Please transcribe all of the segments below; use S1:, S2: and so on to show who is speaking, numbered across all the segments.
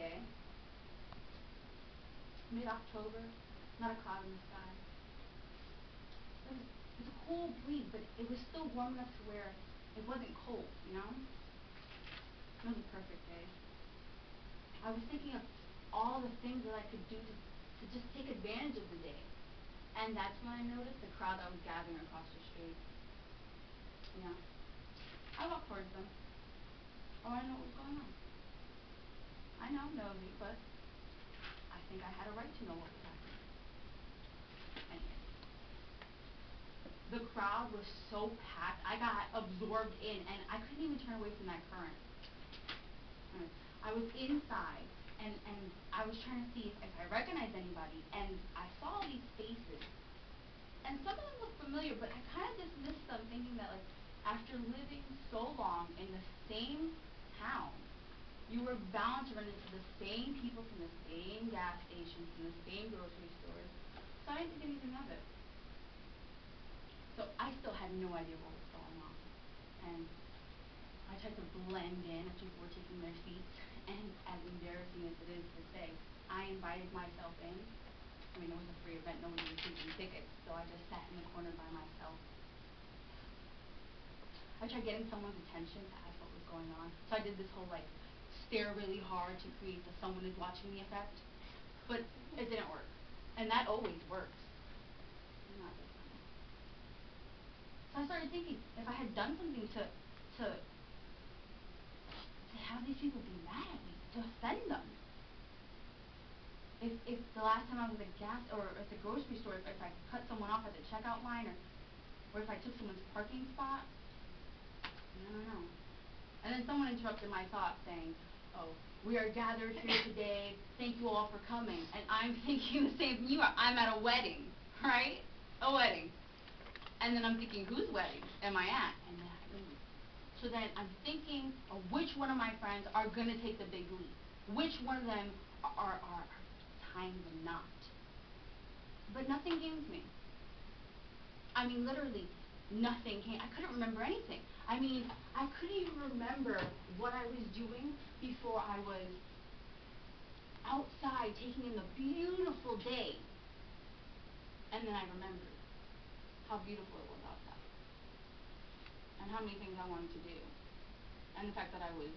S1: day. Mid-October, not a cloud in the sky. It was a cool breeze, but it was still warm enough to where it wasn't cold, you know? It was a perfect day. I was thinking of all the things that I could do to just take advantage of the day. And that's when I noticed the crowd that was gathering across the street. Yeah. I walked towards them. I want to know what was going on. I know, nosy, but I think I had a right to know what was happening. Anyway. The crowd was so packed, I got absorbed in, and I couldn't even turn away from that current. I was inside, and I was trying to see if I recognized anybody, and I saw these faces. And some of them looked familiar, but I kind of dismissed them, thinking that, like, after living so long in the same town, you were bound to run into the same people from the same gas stations, from the same grocery stores. So I didn't think anything of it. So I still had no idea what was going on. And I tried to blend in as people were taking their seats. And as embarrassing as it is to say, I invited myself in. I mean, it was a free event, nobody was taking tickets, so I just sat in the corner by myself. I tried getting someone's attention to ask what was going on. So I did this whole, like, stare really hard to create the someone is watching me effect. But it didn't work. And that always works. Not this time. So I started thinking, if I had done something to have these people be mad at me, to offend them. If the last time I was at gas or at the grocery store, if I cut someone off at the checkout line, or if I took someone's parking spot, I don't know. And then someone interrupted my thought saying, oh, we are gathered here today, thank you all for coming. And I'm thinking the same thing you are. I'm at a wedding, right? A wedding. And then I'm thinking, whose wedding am I at? And then so then I'm thinking of which one of my friends are going to take the big leap. Which one of them are tying the knot. But nothing came to me. I mean, literally, nothing came. I couldn't remember anything. I mean, I couldn't even remember what I was doing before I was outside taking in the beautiful day. And then I remembered how beautiful it was outside. And how many things I wanted to do. And the fact that I was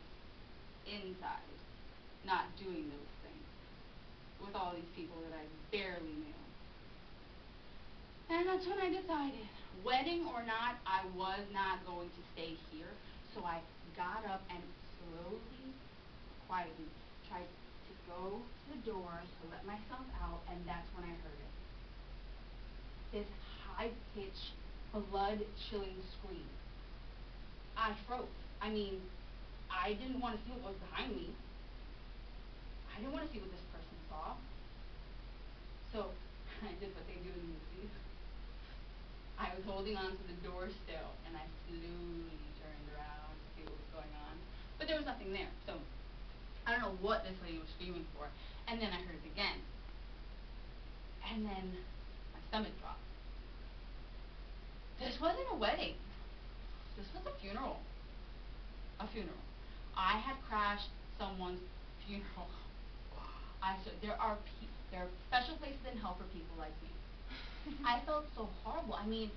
S1: inside, not doing those things, with all these people that I barely knew. And that's when I decided, wedding or not, I was not going to stay here. So I got up and slowly, quietly, tried to go to the door to let myself out, and that's when I heard it. This high-pitched, blood-chilling scream. I froze. I mean, I didn't want to see what was behind me. I didn't want to see what this person saw. So I did what they do in the movies. I was holding on to the door still, and I slowly turned around to see what was going on. But there was nothing there, so I don't know what this lady was screaming for. And then I heard it again. And then my stomach dropped. This wasn't a wedding. This was a funeral. A funeral. I had crashed someone's funeral. There are special places in hell for people like me. I felt so horrible. I mean,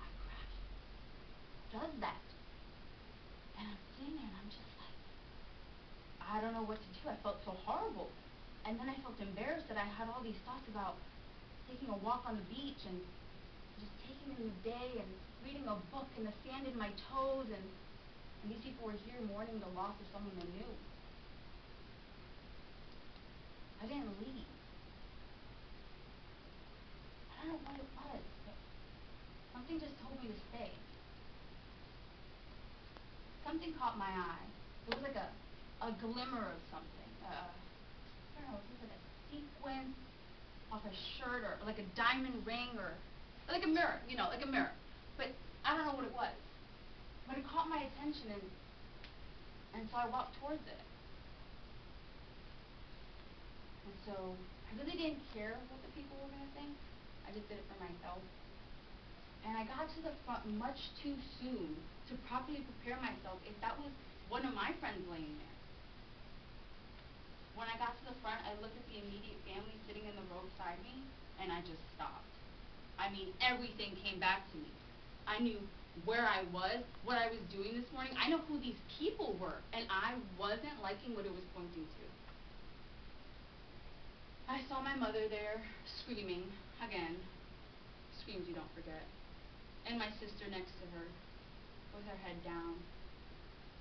S1: I crashed. Does that? And I'm sitting there and I'm just like, I don't know what to do. I felt so horrible. And then I felt embarrassed that I had all these thoughts about taking a walk on the beach and just taking in the day and reading a book and the sand in my toes, and these people were here mourning the loss of someone they knew. I didn't leave. I don't know what it was, but something just told me to stay. Something caught my eye. It was like a glimmer of something. I don't know, it was like a sequin off a shirt, or like a diamond ring, or like a mirror, like a mirror. But I don't know what it was. But it caught my attention, and so I walked towards it. And so I really didn't care what the people were going to think. I just did it for myself. And I got to the front much too soon to properly prepare myself if that was one of my friends laying there. When I got to the front, I looked at the immediate family sitting in the row beside me, and I just stopped. I mean, everything came back to me. I knew where I was, what I was doing this morning. I know who these people were, and I wasn't liking what it was pointing to. I saw my mother there, screaming, again, screams you don't forget, and my sister next to her, with her head down,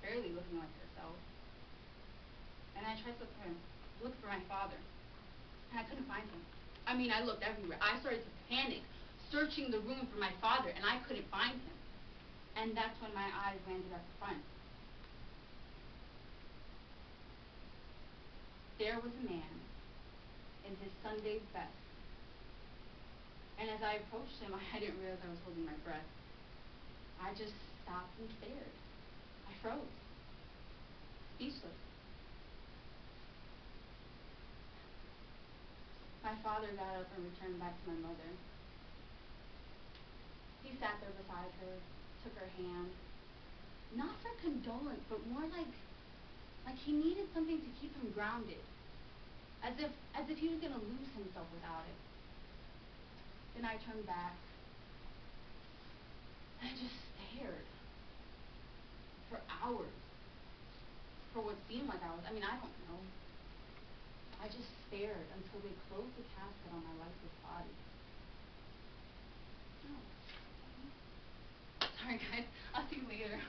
S1: barely looking like herself. And I tried to look for my father, and I couldn't find him. I mean, I looked everywhere. I started to panic, searching the room for my father, and I couldn't find him. And that's when my eyes landed at the front. There was a man in his Sunday's best. And as I approached him, I didn't realize I was holding my breath. I just stopped and stared. I froze, speechless. My father got up and returned back to my mother. He sat there beside her, took her hand, not for condolence, but more like he needed something to keep him grounded, as if he was going to lose himself without it. Then I turned back, and I just stared for hours, for what seemed like hours. I mean, I don't know. I just stared until they closed the casket on my lifeless body. Oh. Sorry guys, I'll see you later.